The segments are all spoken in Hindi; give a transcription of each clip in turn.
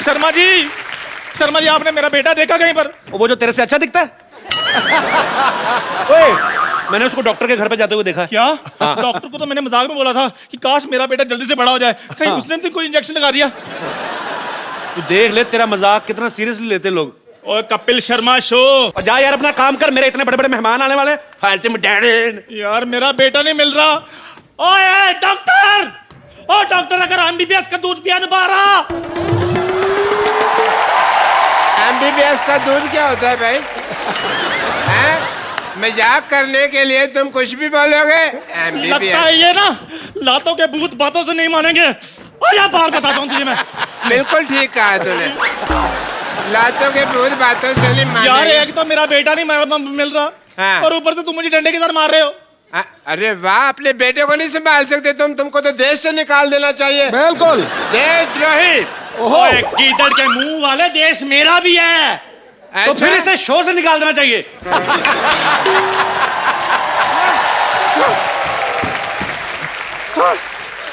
शर्मा जी, शर्मा जी, आपने मेरा बेटा देखा कहीं पर? वो जो तेरे से अच्छा दिखता है? ओए, मैंने उसको डॉक्टर के घर पे जाते हुए देखा है। क्या? डॉक्टर को तो मैंने मजाक में बोला था कि काश मेरा बेटा जल्दी से बड़ा हो जाए, कहीं उसने तो कोई इंजेक्शन लगा दिया। तू देख ले, तेरा मजाक कितना सीरियसली लेते लोग। ओए कपिल शर्मा शो। और जा यार अपना काम कर, मेरे इतने बड़े बड़े मेहमान आने वाले। फालतू में डैडी। यार मेरा बेटा नहीं मिल रहा। ओए डॉक्टर, ओ डॉक्टर, अगर एमबीबीएस का दूध पिया नहीं पा रहा। एमबीबीएस का दूध क्या होता है भाई? हैं? मजाक करने के लिए तुम कुछ भी बोलोगे। लगता है ये ना लातों के भूत बातों से नहीं मानेंगे। आजा बाहर बताता हूँ तुझे मैं। बिल्कुल ठीक कहा तूने, लातों के भूत बातों से नहीं यार मानेंगे। एक तो मेरा बेटा नहीं मिल रहा, हाँ। और ऊपर से तुम मुझे डंडे के साथ मार रहे हो। अरे वाह, अपने बेटे को नहीं संभाल सकते तुमको तो देश से निकाल देना चाहिए। बिल्कुल देशद्रोही। ओए गीदड़ के मुंह वाले, देश मेरा भी है। तो फिर इसे शो से निकाल देना चाहिए।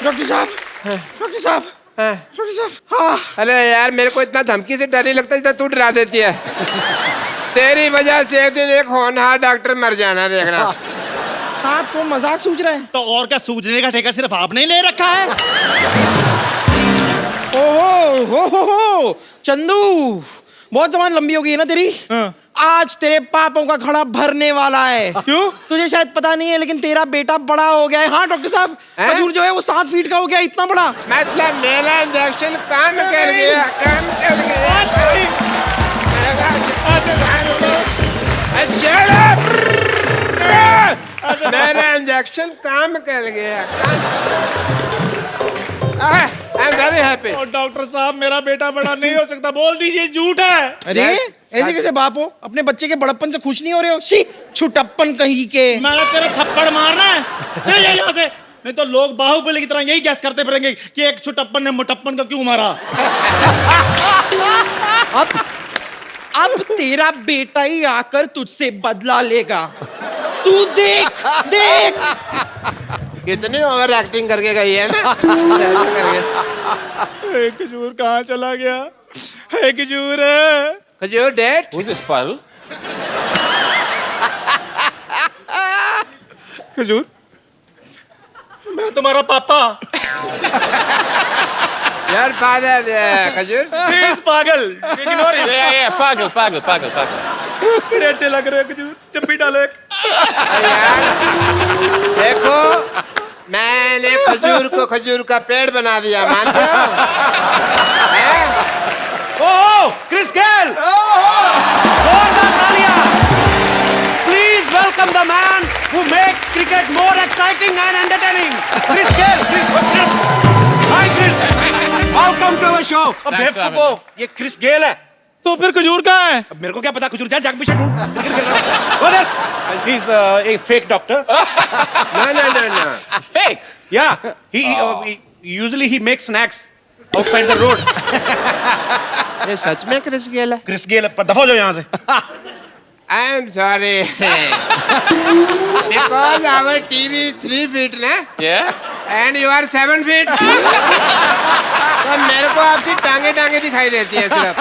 डॉक्टर साहब, डॉक्टर साहब, डॉक्टर साहब। हाँ। अरे यार, मेरे को इतना धमकी से डर नहीं लगता जितना तू डरा देती है। तेरी वजह से एक दिन एक होनहार डॉक्टर मर जाना, देखना। आप तो मजाक सूझ रहे हैं। तो और क्या सूझने का ठेका सिर्फ आपने ही ले रखा है? ओहो हो चंदू, बहुत जबान लंबी हो गई है ना तेरी। आज तेरे पापों का घड़ा भरने वाला है। क्यों? तुझे शायद पता नहीं है, लेकिन तेरा बेटा बड़ा हो गया है। हाँ डॉक्टर साहब, खजूर जो है वो 7 फीट का हो गया, इतना बड़ा। मतलब मेरा इंजेक्शन काम कर गया, काम कर गया। मेरा इंजेक्शन काम कर गया। I am very happy. और डॉक्टर साहब, मेरा बेटा बड़ा नहीं हो सकता, बोल दीजिए झूठ है। अरे ऐसे कैसे बाप हो? अपने बच्चे के बड़प्पन से खुश नहीं हो रहे हो? शी, छुटप्पन कहीं के। मैंने तेरा थप्पड़ मारना है, चल जा यहाँ से। नहीं तो लोग बाहुबली की तरह यही गैस करते फिरेंगे कि एक छुटप्पन ने मुटप्पन को क्यों मारा। अब तेरा बेटा ही आकर तुझसे बदला लेगा। तू देख देख। कितनी ओवर एक्टिंग करके गई है ना। खजूर कहाँ चला गया? खजूर है। खजूर डेट। Who's this Paul? खजूर, मैं तुम्हारा पापा। यार फादर खजूर। प्लीज पागल, इग्नोर हिम। Yeah, pagal. बड़े अच्छे लग रहे हो खजूर, जब भी डालो एक। यार देखो, मैंने खजूर को खजूर का पेड़ बना दिया, मानते हो? ओह, क्रिस गेल! जोरदार तालियां! Please welcome the man who makes cricket more exciting and entertaining. Chris Gayle. Hi Chris. Welcome to our show. अब Thanks for बेवकूफो, ये क्रिस गेल है। तो फिर खजूर कहाँ है? अब मेरे को क्या पता, खजूर जा जाग पीछे ढूंढ। उधर। He's a fake doctor. No. Fake. Yeah, he usually he makes snacks outside the road. ये सच में क्रिस गेल है? क्रिस गेल, पर दफा हो जाओ यहाँ से। I am sorry. Because our TV is 3 feet ना, Yeah? and you are 7 feet. तो मेरे को आपकी टांगे दिखाई देती है सिर्फ।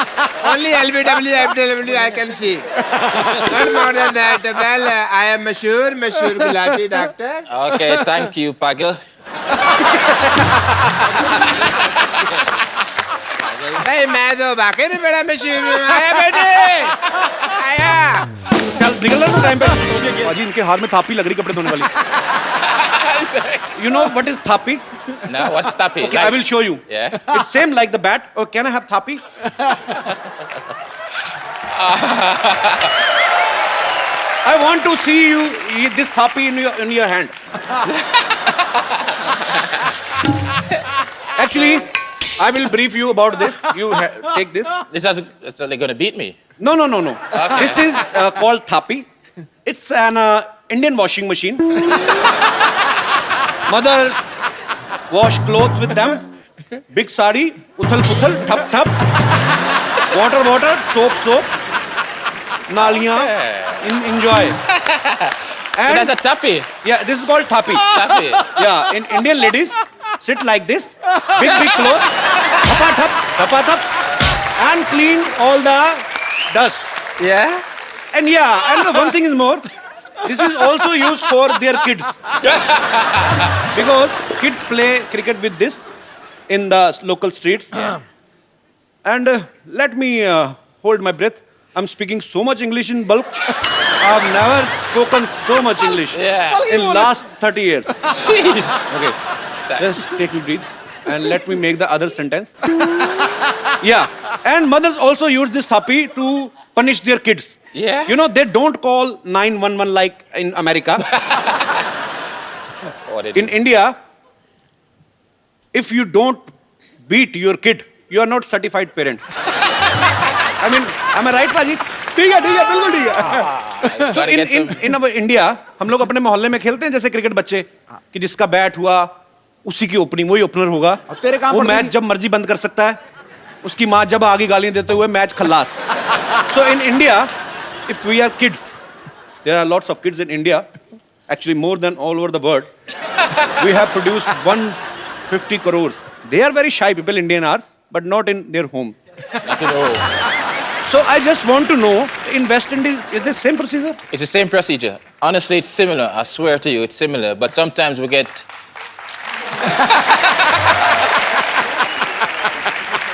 Only LBW, FW I can see. Not more than that. Well, I am Mashur Gulati doctor. Okay, thank you, Pagal. भाई मैं तो वाकई में बड़ा मशहूर हूँ। आया बेटे, आया। चल निकल रहा टाइम पे। बाजी इनके हाथ में थापी लग रही कपड़े धोने वाली। You know what is thapi? No, what's tappy? Okay, I will show you. Yeah? It's same like the bat. Oh, can I have thapi? I want to see you eat this thapi in your hand. Actually, I will brief you about this. You take this. This is gonna beat me. No. This is called thapi. It's an Indian washing machine. Mothers wash clothes with them. Big sari, uthal puthal, thap. Water, soap. Naliyan, enjoy. So that's a tappy. Yeah, this is called thapi. Tappy. Yeah, in Indian ladies sit like this, big clothes, thapa thap, and clean all the dust. Yeah? And yeah, and the one thing is more, this is also used for their kids. Because kids play cricket with this in the local streets. And let me hold my breath. I'm speaking so much English in bulk. I've never spoken so much English Yeah. in last 30 years. Jeez. Okay, just take me breathe and let me make the other sentence. Yeah, and mothers also use this happy to punish their kids. Yeah. You know, they don't call 911 like in America. What did In India, if you don't beat your kid, you are not certified parents. I mean, am I right, Paji? ठीक है बिल्कुल ठीक है So in our India, हम लोग अपने मोहल्ले में खेलते हैं जैसे क्रिकेट बच्चे कि जिसका बैट हुआ उसी की ओपनिंग वही ओपनर होगा तेरे काम वो पड़ मैच गई। जब मर्जी बंद कर सकता है उसकी माँ जब आगे गालियां देते हुए match Khallas So in India, if we are kids, there are lots of kids in India, actually more than all over the world. We have produced 150 crores. They are very shy people, Indian are, but not in their home. Not to know. So I just want to know, in West Indies, is this same procedure? It's the same procedure. Honestly, it's similar. I swear to you, it's similar. But sometimes we get.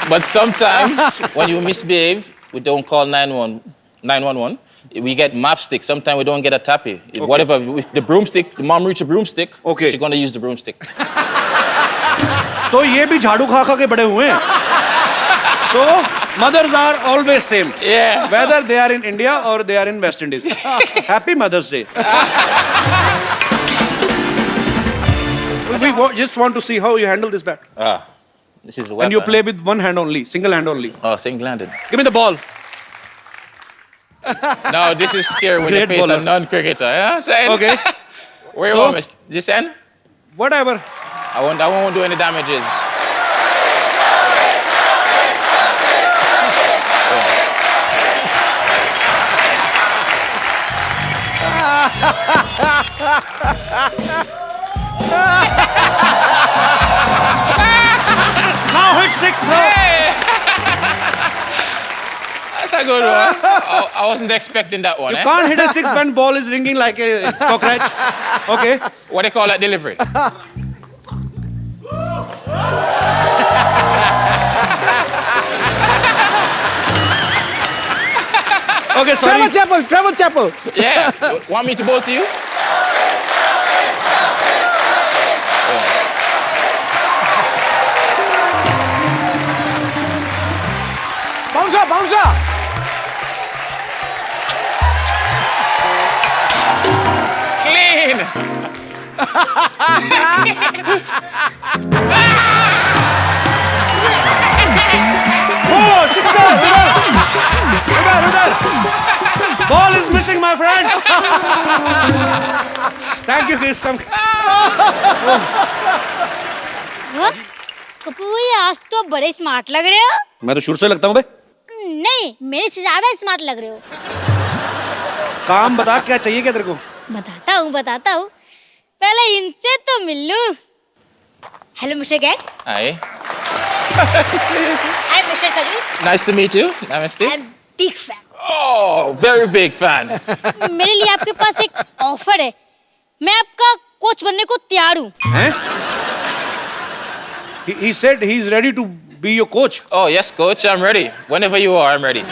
But sometimes when you misbehave, we don't call 911. We get map stick. Sometimes we don't get a tappy. Whatever, with the broomstick, the mom reach a broomstick. Okay. She's gonna use the broomstick. तो ये भी झाड़ू खा खा के बड़े हुए हैं. So mothers are always same. Yeah. Whether they are in India or they are in West Indies. Happy Mother's Day. Just want to see how you handle this bat. This is a And weapon. you play with one hand only, single hand only. Oh, single-handed. Give me the ball. No, this is scary when you Great face bowler. a non-cricketer. You know what I'm saying? Okay. Where you So- want me? This end? Whatever. I won't do any damages. Now hit six, bro. That's a good one. I wasn't expecting that one. You Eh? can't hit a six when ball is ringing like a cockroach. Okay. What do you call that delivery? Okay, sorry. Trevor Chappell Yeah. Want me to bowl to you? Bouncer Clean. Oh, sixer! Udar! Ball is missing, my friend. Thank you, Chris. Come. वाह, कपूर भैया आज तो बड़े स्मार्ट लग रहे हो। मैं तो शुरू से लगता हूँ बे. नहीं, मेरे से ज्यादा स्मार्ट लग रहे हो। काम बता क्या चाहिए क्या तेरे को? बताता हूँ। पहले इनसे तो मिल लूं। Hello mister Gang, Hi. I am mister Kaju, Nice to meet you. Namaste. I am big fan. Oh, very big fan. मेरे लिए आपके पास एक ऑफर है। मैं आपका कोच बनने को तैयार हूँ। हैं? He said he's ready to be your coach. Oh, yes, coach. I'm ready. Whenever you are, I'm ready.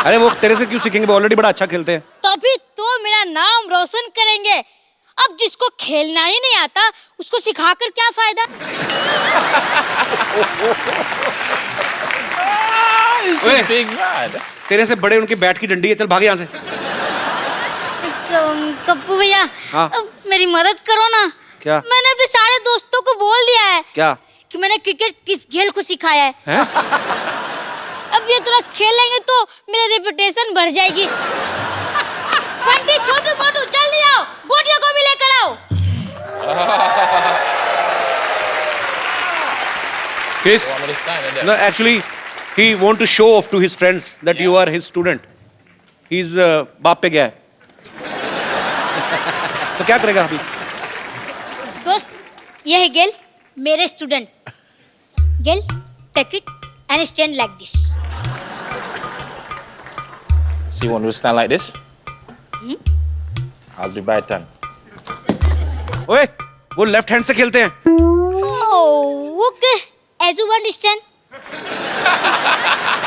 अरे वो तेरे से क्यों सीखेंगे? वो ऑलरेडी बड़ा अच्छा खेलते हैं. तभी तो मेरा नाम रोशन करेंगे। अब जिसको खेलना ही नहीं आता, उसको सिखाकर क्या फायदा? He's Wait. a big man. तेरे से बड़े उनके बैट की डंडी है. चल भाग यहाँ से. कप्पू भैया, हाँ? अब मेरी मदद करो ना। क्या? मैंने अपने सारे दोस्तों को बोल दिया है क्या? कि मैंने क्रिकेट किस गेल को सिखाया है। हैं? अब ये थोड़ा खेलेंगे तो मेरी रेपुटेशन बढ़ जाएगी। बंटी, छोटू मोटू जल्दी आओ, गोटियों को भी लेकर आओ। Chris, Want me to stand in there? no, actually, he want to show off to his friends that you are his student. He's बाप पे गया है. तो क्या करेगा अभी? दोस्त, ये है गेल, मेरे student. Gayle, take it and stand like this. See one who stand like this? I'll be by 10. ओए, वो लेफ्ट हैंड से खेलते हैं। Oh, okay. As you understand.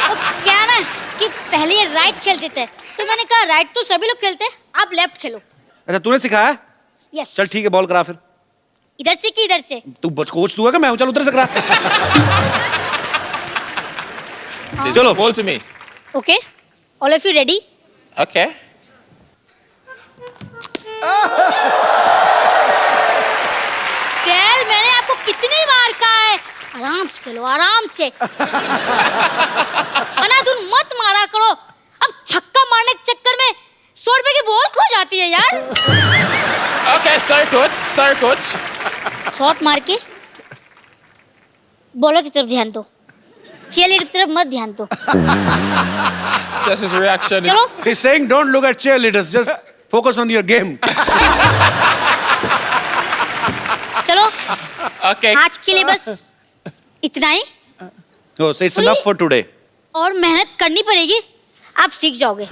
तो क्या ना कि पहले ये राइट खेलते थे, तो मैंने कहा राइट तो सभी लोग खेलते हैं, आप लेफ्ट खेलो। अच्छा, तूने सिखाया? यस। चल ठीक है, बॉल करा फिर। इधर से कि इधर से? तू कोच तू है कि मैं हूं? चल उधर से करा। Chalo. Ball to me. Okay. All of you ready? Okay. कैल, मैंने आपको कितनी बार कहा है आराम से खेलो, आराम से। अनाधुन मत मारा करो। अब छक्का मारने के चक्कर में 100 रुपए की बॉल खो जाती है यार। Okay, sorry coach. Sorry coach. Shot मार के बॉलर की तरफ ध्यान दो, चेयर की तरफ मत ध्यान दो। Just his reaction is. चलो He's saying don't look at cheerleaders, just focus on your game. चलो, Okay. आज के लिए बस इतना ही, Oh, so it's enough for today. और मेहनत करनी पड़ेगी, आप सीख जाओगे।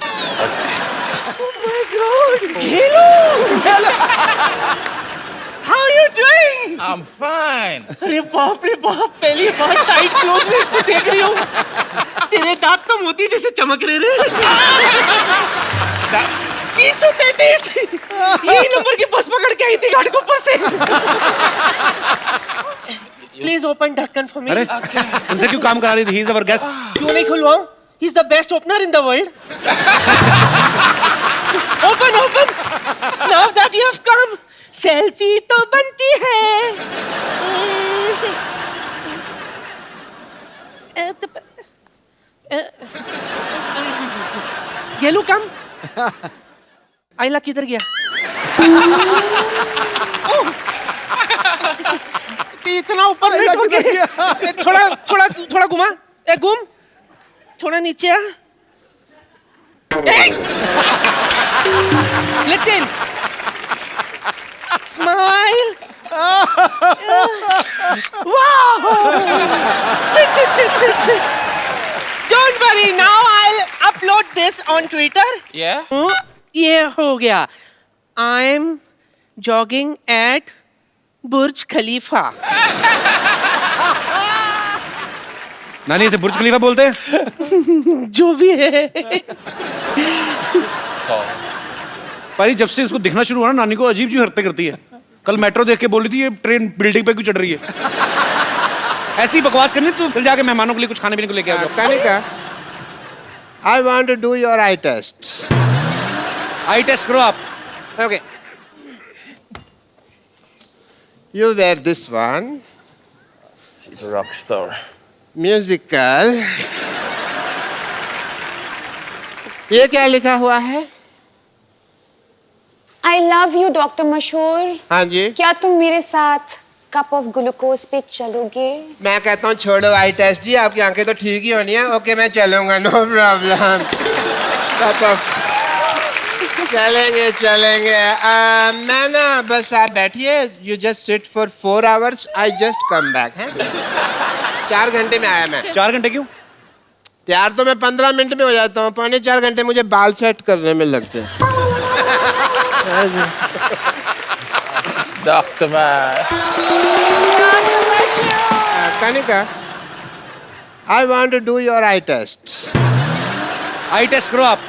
How are you doing? I'm fine. अरे बाप रे बाप, पहली बार टाइट क्लोज में इसको देख रही हूँ। तेरे दांत तो मोती जैसे चमक रहे रे। 333 यही नंबर की बस पकड़ के आई थी घाटकोपर से। प्लीज ओपन ढक्कन फॉर मी। अरे उनसे क्यों काम करा रही थी? He is our guest. क्यों नहीं खुलवाऊं? He is the best opener in the world. Open, open. Now that you have come, selfie तो बनती है। गेलू कम। आइला किधर गया? इतना ऊपर बैठ हो गया। थोड़ा थोड़ा थोड़ा घुमा, ए घूम, थोड़ा नीचे आ। Little smile. Wow! Sit. Don't worry, now I'll upload this on Twitter. Yeah? ये हो गया। I'm jogging at Burj Khalifa. नानी इसे बुर्ज खलीफा बोलते हैं? जो भी है। Tall. पारी जब से इसको दिखना शुरू हुआ ना, नानी को अजीब सी हरकतें करती है। कल मेट्रो देख के बोली थी ये ट्रेन बिल्डिंग पे क्यों चढ़ रही है। ऐसी बकवास करनी तो फिर जाके मेहमानों के लिए कुछ खाने पीने को लेके आओ। Kanika, I want to do your eye test. Eye test करो आप। Okay. You wear this one. She's a rock star. Musical. ये क्या लिखा हुआ है? I love you, डॉक्टर मशहूर। हाँ जी। क्या तुम मेरे साथ कप ऑफ ग्लूकोज पे चलोगे? मैं कहता हूँ छोड़ो आई टेस्ट जी, आपकी आंखें तो ठीक ही होनी है। ओके मैं चलूंगा, नो प्रॉब्लम। चलेंगे। मैं ना बस आप बैठिए, you just sit for 4 hours, I just come back है। 4 घंटे में आया मैं। 4 घंटे क्यों? तैयार तो मैं 15 मिनट में हो जाता हूँ, 3.25 घंटे मुझे बाल सेट करने में लगते हैं। Doctor man. डॉक्टर मशहूर। Kanika, I want to do your eye test. Eye test करो आप।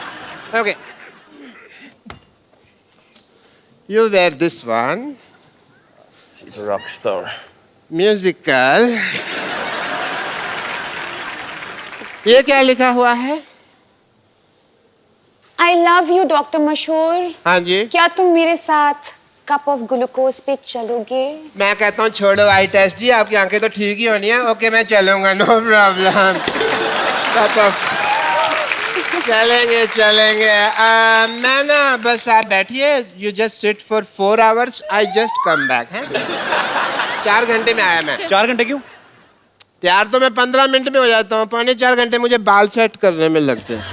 Okay. You wear this one. She's a rock star. Musical. ये क्या लिखा हुआ है? I love you, डॉक्टर मशहूर। हाँ जी। क्या तुम मेरे साथ कप ऑफ ग्लूकोज पे चलोगे? मैं कहता हूँ छोड़ो आई टेस्ट जी, आपकी आंखें तो ठीक ही होनी है। ओके मैं चलूंगा, नो प्रॉब्लम। चलेंगे। मैं ना बस आप बैठिए, you just sit for 4 hours, I just come back है। 4 घंटे में आया मैं। 4 घंटे क्यों? तैयार तो मैं 15 मिनट में हो जाता हूँ, 3.25 घंटे मुझे बाल सेट करने में लगते हैं।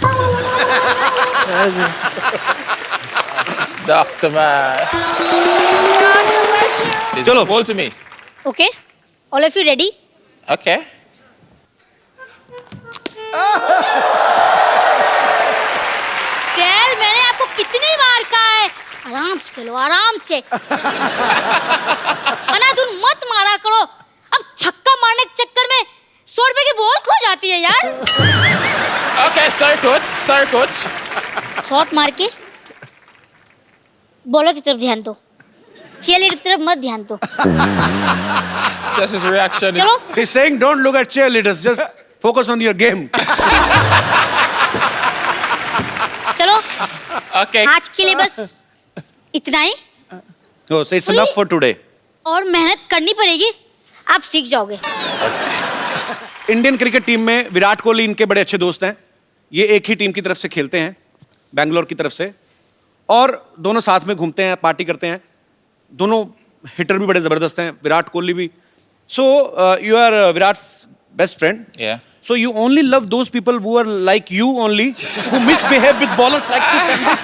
Doctor man. डॉक्टर मशहूर। चलो। Ball to me. Okay, all of you ready? Okay. खेलो आराम से। अनाधुन मत मारा करो। अब छक्का मारने के चक्कर में 100 रुपए की बॉल खो जाती है यार। Okay, sorry, coach. Sorry, coach. Shot मार के बॉलर की तरफ ध्यान दो, चीयरलीडर की तरफ मत ध्यान दो। Just his reaction is. चलो He's saying don't look at cheerleaders, just focus on your game. चलो Okay. आज के लिए बस इतना ही, Oh, so it's enough for today. और मेहनत करनी पड़ेगी, आप सीख जाओगे। इंडियन क्रिकेट टीम में विराट कोहली इनके बड़े अच्छे दोस्त हैं। ये एक ही टीम की तरफ से खेलते हैं, बैंगलोर की तरफ से, और दोनों साथ में घूमते हैं, पार्टी करते हैं। दोनों हिटर भी बड़े जबरदस्त हैं, विराट कोहली भी। So you are Virat's best friend. Yeah. So you only love those people who are like you only, who misbehave with bowlers like this and this.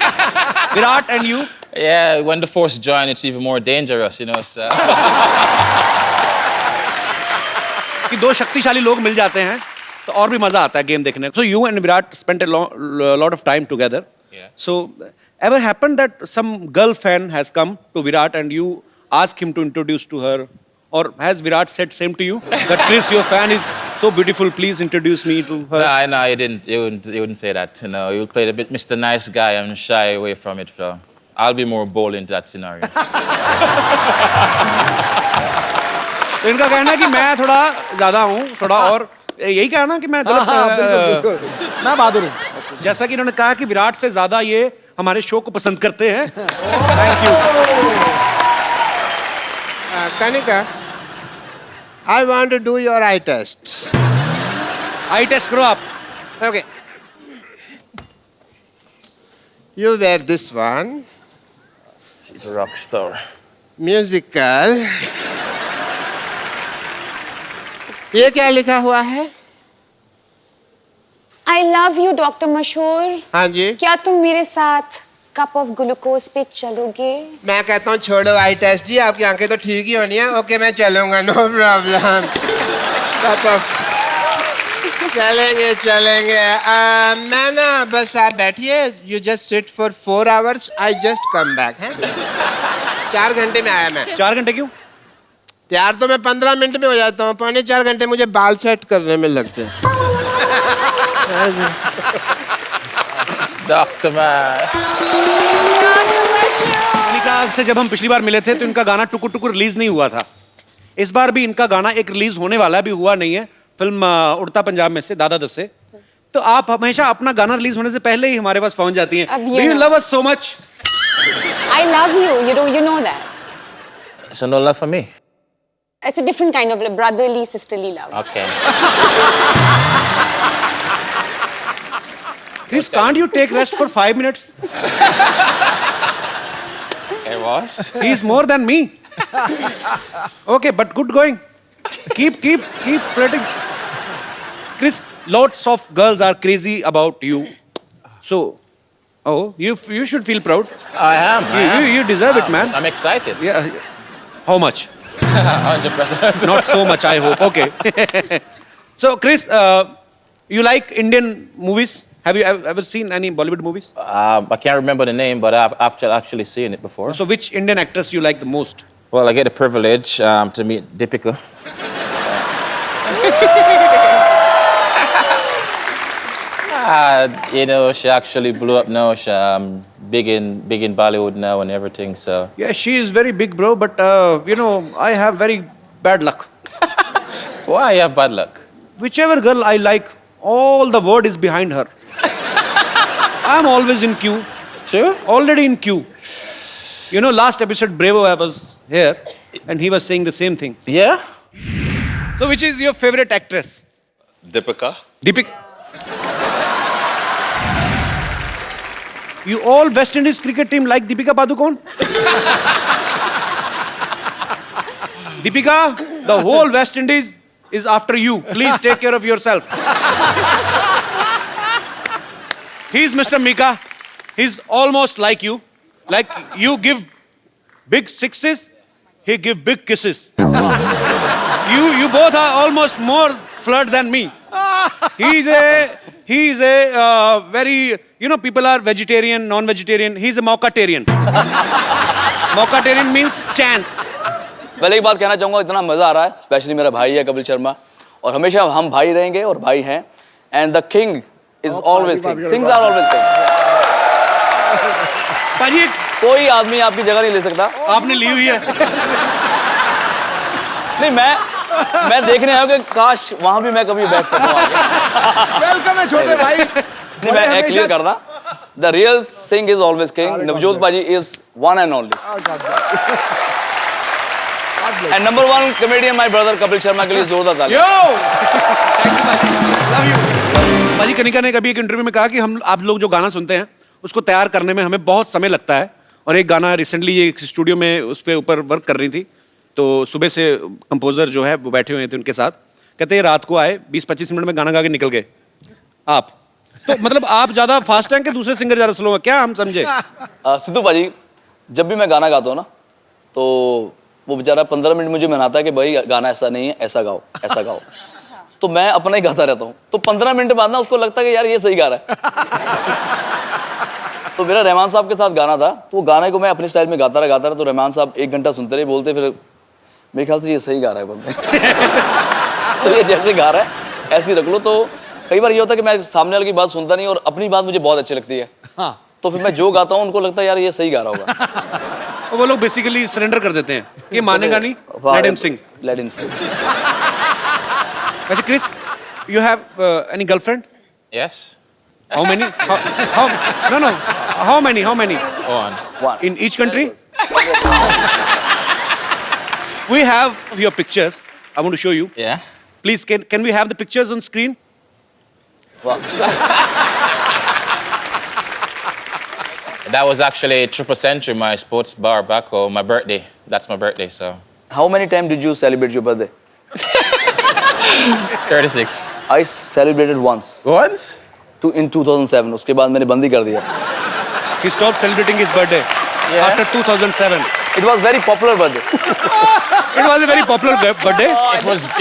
Virat and you. Yeah, when the force join, it's even more dangerous, you know. So. कि दो शक्तिशाली लोग मिल जाते हैं तो और भी मजा आता है गेम देखने को। So you and Virat spent a lot of time together. Yeah. So ever happened that some girl fan has come to Virat and you ask him to introduce to her, or has Virat said same to you that Chris, your fan is so beautiful, please introduce me to her? No, he didn't. He wouldn't say that. You know, he would play a bit Mr. Nice Guy and shy away from it. So I'll be more bold in that scenario. तो इनका कहना है कि मैं थोड़ा ज्यादा हूँ, थोड़ा और यही कहना कि मैं गलत मैं बहादुर हूँ। जैसा कि इन्होंने कहा कि विराट से ज्यादा ये हमारे शो को पसंद करते हैं। Thank you. Kanika, I want to do your eye test. Eye test करो आप। Okay. You wear this one. She's a rock star. Musical. ये क्या लिखा हुआ है? I love you, Dr. मशहूर। हाँ जी। क्या तुम मेरे साथ कप ऑफ ग्लूकोज पे चलोगे? मैं कहता हूँ छोड़ो आई टेस्ट जी, आपकी आंखें तो ठीक ही होनी है। ओके मैं चलूंगा, नो प्रॉब्लम। चलेंगे चलेंगे। मैं ना बस आप बैठिए, you just sit for 4 hours, I just come back है। 4 घंटे में आया मैं। 4 घंटे क्यों? तैयार तो मैं 15 मिनट में हो जाता हूँ, 3.25 घंटे मुझे बाल सेट करने में लगते हैं। Doctor Man. कनिका से जब हम पिछली बार मिले थे तो इनका गाना टुकुर टुकुर रिलीज नहीं हुआ था। इस बार भी इनका गाना एक रिलीज होने वाला है, अभी हुआ नहीं है, फिल्म उड़ता पंजाब में से, दादा दस से। तो आप हमेशा अपना गाना रिलीज होने से पहले ही हमारे पास पहुंच जाती हैं। अब Do you love us so much? I love you. You know that. So no love for me. It's a different kind of love, brotherly, sisterly love. Okay. Chris, can't you take rest for 5 minutes? It was. He's more than me. Okay, but good going. Keep flirting. Chris, lots of girls are crazy about you. So, you should feel proud. I am. You deserve it, man. I'm excited. Yeah. How much? 100%. Not so much, I hope. Okay. So, Chris, you like Indian movies? Have you ever seen any Bollywood movies? I can't remember the name, but I've actually seen it before. So, which Indian actress you like the most? Well, I get the privilege to meet Deepika. You know, she actually blew up now. She's big in Bollywood now and everything. So Yeah, she is very big, bro. But I have very bad luck. why you have bad luck? Whichever girl I like, all the word is behind her. I'm always in queue. Sure. Already in queue. You know, last episode, Brevo, I was here, and he was saying the same thing. Yeah. So, which is your favorite actress? Deepika. Deepika. You all West Indies cricket team like Deepika Padukone? Deepika, the whole West Indies is after you. Please take care of yourself. He's Mr. Mika. He's almost like you. Like you give big sixes, he give big kisses. You both are almost more flirt than me. He's a very, people are vegetarian, non-vegetarian. He's a mockatarian. Mockatarian means chance. पहले एक बात कहना चाहूंगा, इतना मजा आ रहा है, स्पेशली मेरा भाई है कपिल शर्मा, और हमेशा हम भाई रहेंगे और भाई हैं। And the king is always king, kings are always king. पाजी कोई आदमी आपकी जगह नहीं ले सकता। आपने ली हुई है। नहीं, मैं देखने आया हूं कि काश वहां भी मैं कभी बैठ सकूं आगे। वेलकम है छोटे भाई। नहीं, मैं क्लियर करना, the real Singh is always king. Navjot paaji is one and only, and number 1 comedian my brother Kapil Sharma के लिए जोरदार तालियां। पाजी कनिका ने कभी एक इंटरव्यू में कहा कि हम आप लोग जो गाना सुनते हैं उसको तैयार करने में हमें बहुत समय लगता है, और एक गाना रिसेंटली ये एक स्टूडियो में उस पे ऊपर वर्क कर रही थी, तो सुबह से कंपोजर जो है वो बैठे हुए थे उनके साथ, कहते हैं रात को आए 20-25 मिनट में गाना गा के निकल गए। आप तो मतलब आप ज्यादा फास्ट हैं कि दूसरे सिंगर ज्यादा स्लो हैं, क्या हम समझे? सिद्धू पाजी, जब भी मैं गाना गाता हूँ ना, तो वो बेचारा 15 मिनट मुझे मनाता है कि भाई गाना ऐसा नहीं है, ऐसा गाओ, ऐसा गाओ। तो मैं अपना ही गाता रहता हूँ, तो 15 मिनट बाद ना उसको लगता है कि यार ये सही गा रहा है। तो मेरा रहमान साहब के साथ गाना था, तो वो गाने को मैं अपने स्टाइल में गाता रहा, तो रहमान साहब 1 घंटा सुनते रहे, बोलते फिर मेरे ख्याल से ये सही गा रहा है बोलते। तो ये जैसे गा रहा है ऐसे ही रख लो। तो कई बार ये होता है कि मैं सामने वाले की बात सुनता नहीं और अपनी बात मुझे बहुत अच्छी लगती है, तो फिर मैं जो गाता हूँ उनको लगता है यार ये सही गा रहा होगा। वो लोग बेसिकली सरेंडर कर देते हैं, ये मानेगा नहीं, लेट हिम सिंग, लेट हिम सिंग। अच्छा Chris, you have any girlfriend? Yes. How many? No. How many? One. In each country? We have your pictures. I want to show you. Yeah. Please, can we have the pictures on screen? That was actually Triple Century, my sports bar back home. My birthday. That's my birthday, so. How many times did you celebrate your birthday? 36. I celebrated once. Once? In 2007. उसके बाद मैंने बंदी कर दिया. He stopped celebrating his birthday after 2007. It was very popular birthday. It was a very popular birthday.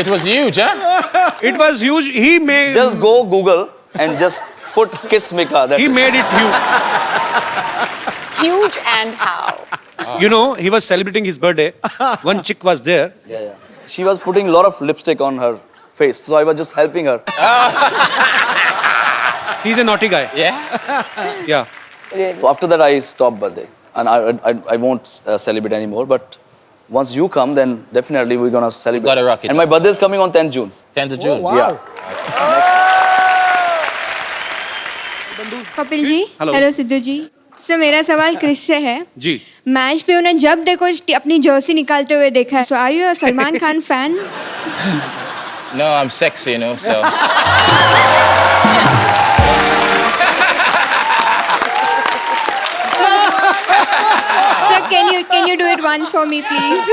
It was huge, huh? It was huge. He made. Just go Google and just put Kiss Mika. He made it huge. Huge and how? You know, he was celebrating his birthday. One chick was there. Yeah. She was putting a lot of lipstick on her face, so I was just helping her. He's a naughty guy. Yeah. Yeah. So after that, I stopped birthday, and I won't celebrate anymore. But once you come, then definitely we're gonna celebrate. Gotta rock it. And my birthday is coming on 10th June. 10th of June. Yeah. Kapil ji, Hello. Hello Sidhu ji. Sir मेरा सवाल क्रिस से है। जी। मैच पे उन्हें जब देखो अपनी जर्सी निकालते हुए देखा है। So are you a Salman Khan fan? No, I'm sexy, you know, so. Sir, can you do it once for me, please?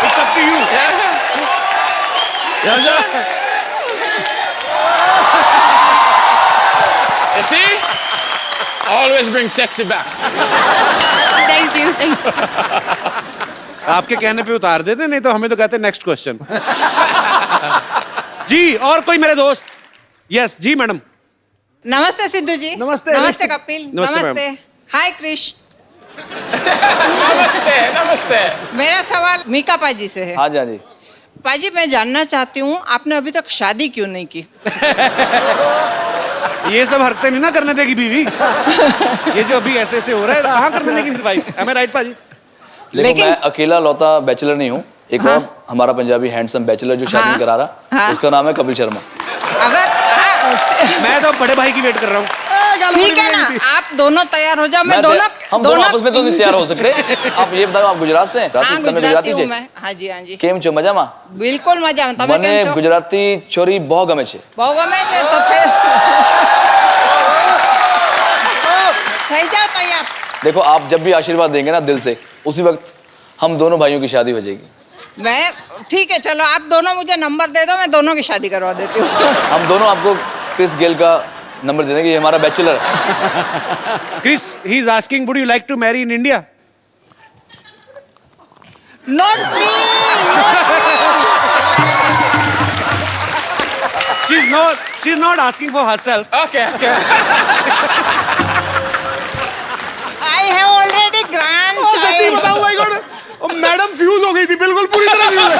It's up to you. You see? Always bring sexy back. Thank you. आपके कहने पे उतार देते, नहीं तो हमें तो कहते नेक्स्ट क्वेश्चन। जी, और कोई मेरे दोस्त? यस जी मैडम। नमस्ते सिद्धू जी। नमस्ते कपिल। नमस्ते हाय क्रिश। Namaste. मेरा सवाल मीका पाजी से है। हाँ जी, हाँ जी। पाजी, मैं जानना चाहती हूँ आपने अभी तक शादी क्यों नहीं की? ये सब हरकतें नहीं ना करने देगी बीवी। ये जो अभी ऐसे ऐसे हो रहा है, कहाँ करने देगी फिर वाइफ? Am I right पाजी? देखो, मैं अकेला लौता बैचलर नहीं हूँ। एक और हमारा पंजाबी हैंडसम बैचलर जो शादी करा रहा, उसका नाम है कपिल शर्मा। अगर मैं तो बड़े भाई की वेट कर रहा हूँ। ठीक है ना, आप दोनों तैयार हो जाओ। मैं दोनों हम दोनों आपस में तो नहीं तैयार हो सकते। आप ये बताओ, आप गुजरात से हैं? हाँ, गुजराती हूँ मैं। हाँ जी, हाँ जी। કેમ છો મજામાં? बिल्कुल मजा में। તમે મને કેમ છો? ગુજરાતી છોરી બહુ ગમે છે। બહુ ગમે છે તો થઈ જાઓ તૈયાર। देखो, आप जब भी आशीर्वाद देंगे ना दिल से, उसी वक्त हम दोनों भाइयों की शादी हो जाएगी। मैं ठीक है, चलो आप दोनों मुझे नंबर दे दो, मैं दोनों की शादी करवा देती हूँ। हम दोनों आपको क्रिस गेल का नंबर दे देंगे, ये हमारा बैचलर है। Chris, he is asking, would you like to marry in India? Not me, not me. She's not asking for herself. Okay. I I have already grand सच्ची चाइल्ड। बताऊं भाई गॉड, मैडम फ्यूज हो गई थी, बिल्कुल पूरी तरह फ्यूज है।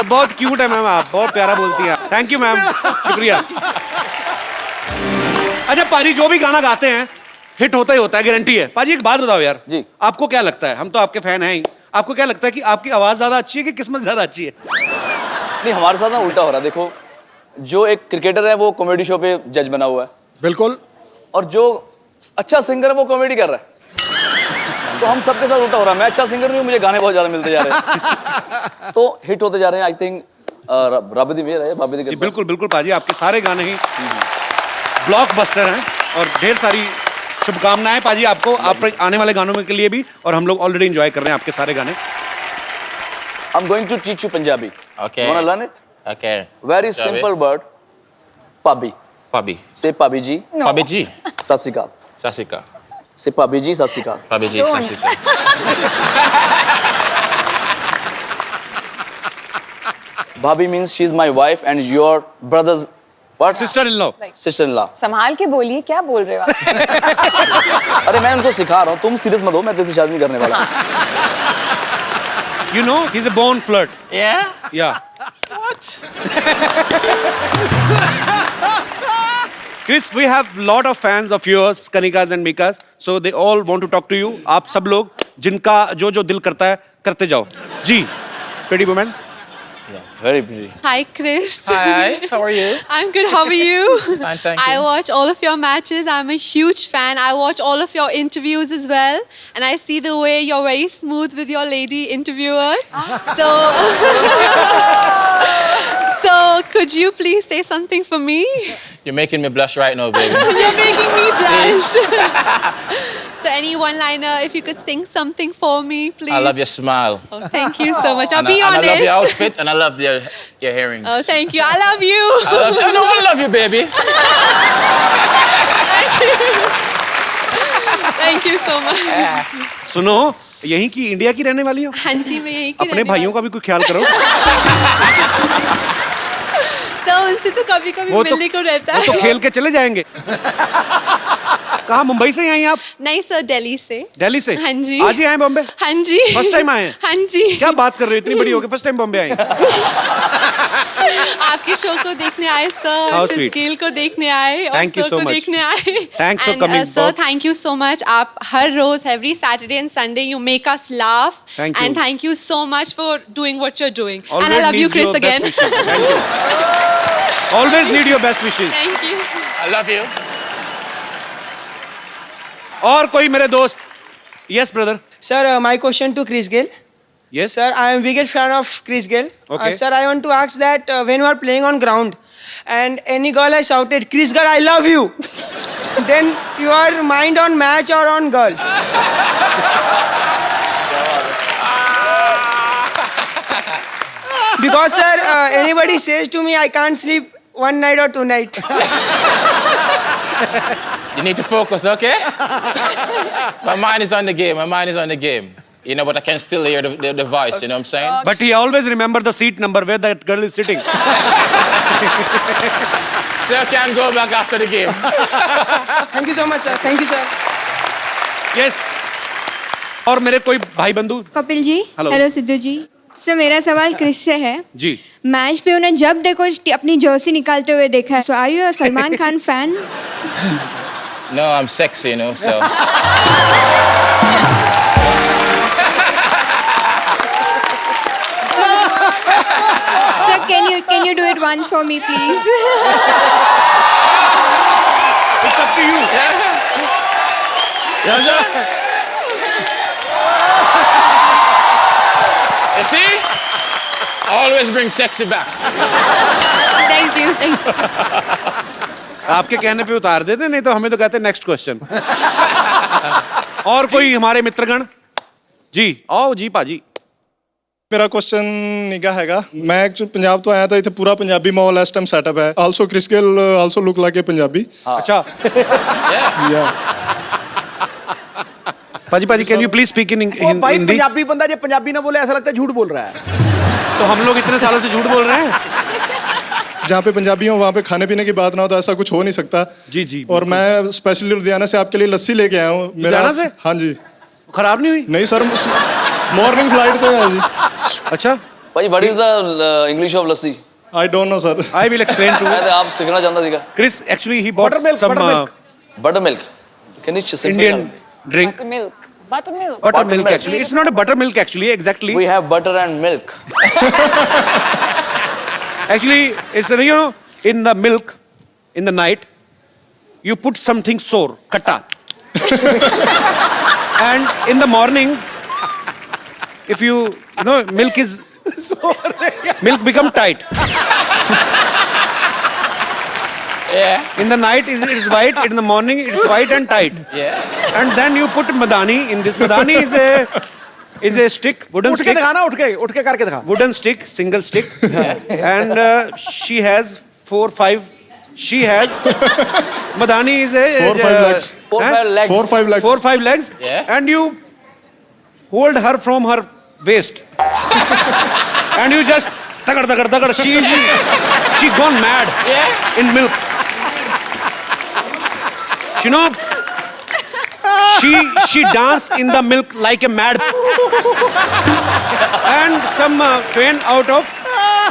बहुत क्यूट है मैम, आप बहुत प्यारा बोलती हैं। थैंक यू मैम, शुक्रिया। अच्छा पाजी, जो भी गाना गाते हैं हिट होता ही होता है, गारंटी है। पाजी एक बात बताओ यार, जी। आपको क्या लगता है, हम तो आपके फैन हैं ही, आपको क्या लगता है कि आपकी आवाज ज्यादा अच्छी है कि किस्मत ज्यादा अच्छी है? नहीं, हमारे साथ ना उल्टा हो रहा है। देखो, जो एक क्रिकेटर है वो कॉमेडी शो पे जज बना हुआ है, बिल्कुल, और जो अच्छा सिंगर है वो कॉमेडी कर रहा है। तो हम सबके साथ उल्टा हो रहा है। मैं अच्छा सिंगर नहीं हूँ, मुझे गाने बहुत ज्यादा मिलते जा रहे हैं, तो हिट होते जा रहे हैं। आई थिंक राबिदी मेरा है, बाबी जी, बिल्कुल बिल्कुल पाजी, आपके सारे गाने ही ब्लॉकबस्टर हैं और ढेर सारी शुभकामनाएं पाजी आपको, आप आने वाले गानों में के लिए भी, और हम लोग ऑलरेडी एंजॉय कर रहे हैं आपके सारे गाने। I'm going to teach you Punjabi. Okay. Wanna learn it? Okay. Very Shall we? simple word. Pabi. Pabi. Say Pabi ji. Pabi ji. Sat Sri Akal. Sasika. Say Pabi ji, Sat Sri Akal. Pabi ji, Sasika. Bhabhi means she's my wife and your brother's what? Sister-in-law. Sister-in-law. संभाल के बोलिए, क्या बोल रहे हो आप? अरे मैं उनको सिखा रहा हूँ, तुम सीरियस मत हो, मैं तेरे से शादी नहीं करने वाला। You know, he's a born flirt. Yeah? Yeah. What? Chris, we have lot of fans of yours, Kanikas and Mikas, so they all want to talk to you. आप सब लोग जिनका जो जो दिल करता है करते जाओ। जी, pretty woman. Very pretty. Hi, Chris. Hi, how are you? I'm good. How are you? Fine, thank I you. watch all of your matches. I'm a huge fan. I watch all of your interviews as well. And I see the way you're very smooth with your lady interviewers. So, so could you please say something for me? You're making me blush right now, baby. You're making me blush. So any one-liner, if you could sing something for me, please. I love your smile. Oh, thank you so much. Now And be I honest. love your outfit and I love your earrings. Oh, thank you. I love you. I know I love you, baby. Thank you so much. सुनो, यहीं की इंडिया की रहने वाली हो? हाँ जी, मैं यहीं की अपने रहने भाइयों का भी कोई ख्याल करो। तो उनसे तो कभी-कभी वो मिलने को रहता वो है। तो खेल के चले जाएंगे। कहाँ, मुंबई से ही आई आप? नहीं सर, दिल्ली से। दिल्ली से? हाँ जी। आज ही आए बॉम्बे? हाँ जी। फर्स्ट टाइम आए हैं? हाँ जी। क्या बात कर रहे हो, इतनी बड़ी हो गई फर्स्ट टाइम बॉम्बे आई? आपके शो को देखने आए How सर, sweet. स्केल को देखने आए और Thank you सर so को much. देखने आए। Thanks for And, coming. sir, thank you so much. आप हर रोज every Saturday and Sunday you make us laugh. Thank you. And thank you so much for doing what you're doing. And I Always love you, need Chris, your again. best wishes. Thank you. Always need your best wishes. Thank you. I love you. और कोई मेरे दोस्त? Yes, brother. Sir, my question to Chris Gayle. Yes. Sir, I am biggest fan of Chris Gayle. Okay. Sir, I want to ask that when you are playing on ground and any girl has shouted, Chris Gayle, I love you. Then your mind on match or on girl? Because sir, anybody says to me, I can't sleep one night or two night. You need to focus, okay? My mind is on the game. My mind is on the game. You know, but I can still hear the voice, you know what I'm saying? But he always remember the seat number where that girl is sitting. Sir can go back after the game. Thank you so much, sir. Thank you, sir. Yes. और मेरे कोई भाई बंधु? Kapil ji, Hello. Hello Sidhu ji. Sir मेरा सवाल क्रिस से है। जी। मैच पे उन्हें जब देखो अपनी जर्सी निकालते हुए देखा है। So are you a Salman Khan fan? No, I'm sexy, you know, so. Sir, can you do it once for me, please? It's up to you. Yeah, you see? Always bring sexy back. Thank you. Thank you. आपके कहने पे उतार देते, नहीं तो हमें तो कहते नेक्स्ट क्वेश्चन। और कोई हमारे मित्रगण? जी, आओ जी पाजी। ਮੇਰਾ ਕੁਐਸਚਨ ਨਿਗਾ ਹੈਗਾ ਮੈਂ ਐਕਚੁਅਲੀ ਪੰਜਾਬ ਤੋਂ ਆਇਆ ਤਾਂ ਇੱਥੇ ਪੂਰਾ ਪੰਜਾਬੀ ਮਾਹੌਲ ਇਸ ਟਾਈਮ ਸੈਟਅਪ ਹੈ also Chris Gayle also look like a Punjabi अच्छा। ਯਾ पाजी पाजी can you please speak in भाई हिंदी? पंजाबी बंदा जब पंजाबी ना बोले ऐसा लगता है झूठ बोल रहा है। तो हम लोग इतने सालों से झूठ बोल रहे हैं। जहाँ पे पंजाबी हो वहाँ पे खाने पीने की बात ना हो तो ऐसा कुछ हो नहीं सकता। जी जी। और मैं स्पेशली लुधियाना से आपके लिए लस्सी लेके आया हूँ। लुधियाना से? हाँ जी। खराब नहीं हुई? नहीं सर, मॉर्निंग फ्लाइट तो है जी। अच्छा भाई what is the English of lassi? I don't know sir. I will explain to. अरे आप सीखना चाहता सीखा। Chris actually he bought some Buttermilk. Can you just Indian drink. Buttermilk. Buttermilk. Buttermilk actually. It's not a buttermilk actually. Exactly. We have butter and milk. Actually, it's in the milk, in the night, you put something sour, katta, and in the morning, if milk become tight. Yeah. In the night it is white, in the morning it is white and tight. Yeah. And then you put madani in this. Madani is a stick, wooden उठ के stick. दिखाना, उठ के करके दिखा। Wooden stick, single stick. And she has 4-5. She has madani is a 4-5 legs. 4-5 legs. 4-5 legs. 4-5 legs. Yeah. And you hold her from her waist. And you just tagad. She gone mad. Yeah. In milk. You know, she dance in the milk like a mad. And some train out of,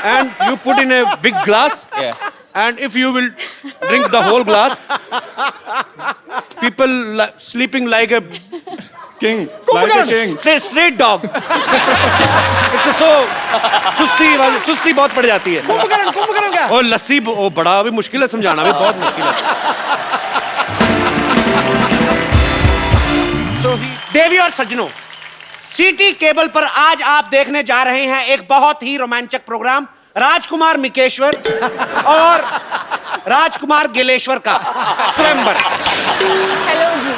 and you put in a big glass. Yeah. And if you will drink the whole glass, people sleeping like a King, like a king. straight dog. It's so सुस्ती बहुत पड़ जाती है। कुंभकर्ण क्या? और लस्सी वो बड़ा भी मुश्किल है समझाना, भी बहुत मुश्किल है। देवी और सज्जनों, सिटी केबल पर आज आप देखने जा रहे हैं एक बहुत ही रोमांचक प्रोग्राम, राजकुमार मिकेश्वर और राजकुमार गिलेश्वर का स्वयंवर। हेलो जी,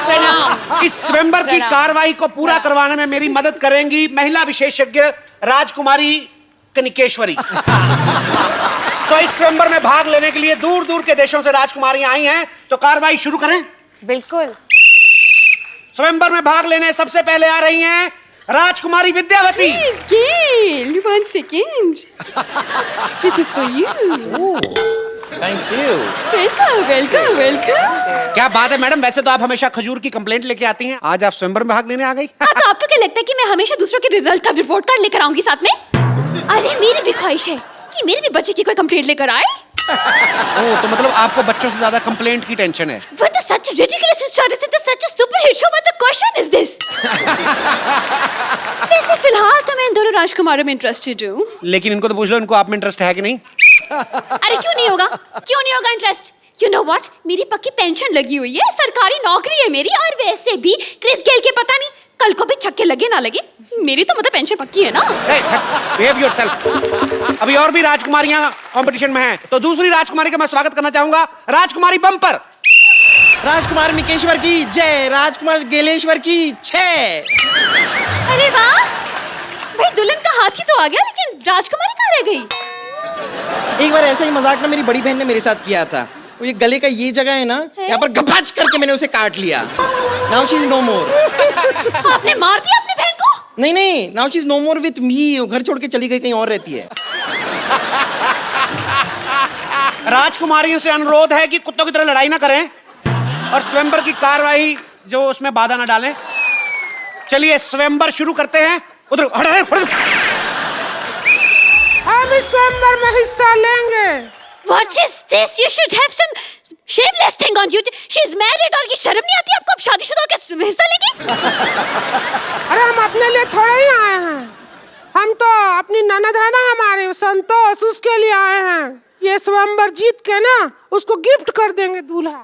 प्रणाम। इस स्वयंवर की कार्रवाई को पूरा करवाने में मेरी मदद करेंगी महिला विशेषज्ञ राजकुमारी कनिकेश्वरी। तो इस स्वयंवर में भाग लेने के लिए दूर दूर के देशों से राजकुमारियां आई हैं, तो कार्रवाई शुरू करें। बिल्कुल। स्वयंवर में भाग लेने सबसे पहले आ रही हैं राजकुमारी Vidyavati. Gail, 1 second. This is for you. Thank you. Welcome. क्या बात है मैडम, वैसे तो आप हमेशा खजूर की कंप्लेंट लेके आती हैं, आज आप स्वयंवर में भाग लेने आ गई। हाँ, तो आपको क्या लगता है कि मैं हमेशा दूसरों के रिजल्ट का रिपोर्ट कार्ड लेकर आऊंगी साथ में? अरे मेरी भी ख्वाहिश है कि मेरे भी बच्चे की कोई कंप्लेंट लेकर आए। ओह, तो मतलब आपको बच्चों से ज्यादा कंप्लेंट की टेंशन है। With such a ridiculous statistic, such a super hit show, what the question is this? वैसे फिलहाल तो मैं इन दोनों राजकुमारों में इंटरेस्टेड हूँ। लेकिन इनको तो पूछ लो, इनको आप में इंटरेस्ट है कि नहीं? अरे क्यों नहीं होगा इंटरेस्ट? You know what? मेरी पक्की पेंशन लगी हुई है, सरकारी नौकरी है मेरी, और वैसे भी क्रिस गेल के पता नहीं कल को भी छक्के लगे ना लगे, मेरी तो मतलब पेंशन पक्की है ना। Behave yourself। अभी और भी राजकुमारियां कंपटीशन में हैं, तो दूसरी राजकुमारी का मैं स्वागत करना चाहूंगा, राजकुमारी बम्पर। राजकुमार मिकेश्वर की जय, राजकुमार गेलेश्वर की छह। अरे वाह, भाई दुल्हन का हाथी तो आ गया, लेकिन राजकुमारी कहाँ रह गई? एक बार ऐसा ही मजाक ना मेरी बड़ी बहन ने मेरे साथ किया था। वो ये गले का ये जगह है ना, यहाँ पर गपाच करके मैंने उसे काट लिया। Now she is no more। आपने मार दिया अपनी बहन को? नहीं, now she is no more with me। वो घर छोड़ के चली गई, कहीं और रहती है। राजकुमारियों से अनुरोध है कि कुत्तों की तरह लड़ाई ना करें और स्वयंवर की कार्रवाई जो उसमें बाधा ना डालें। चलिए स्वयंवर शुरू करते हैं। उधर हम इस स्वयंवर में हिस्सा लेंगे। What is this? You should have some shameless thing on you. She's married और ये शर्म नहीं आती आपको? अब शादीशुदा होकर हिस्सा लेगी? अरे हम अपने लिए थोड़े ही आए हैं, हम तो अपनी ननद है ना हमारे संतोष, उसके लिए आए हैं। ये स्वयंवर जीत के ना उसको गिफ्ट कर देंगे दूल्हा।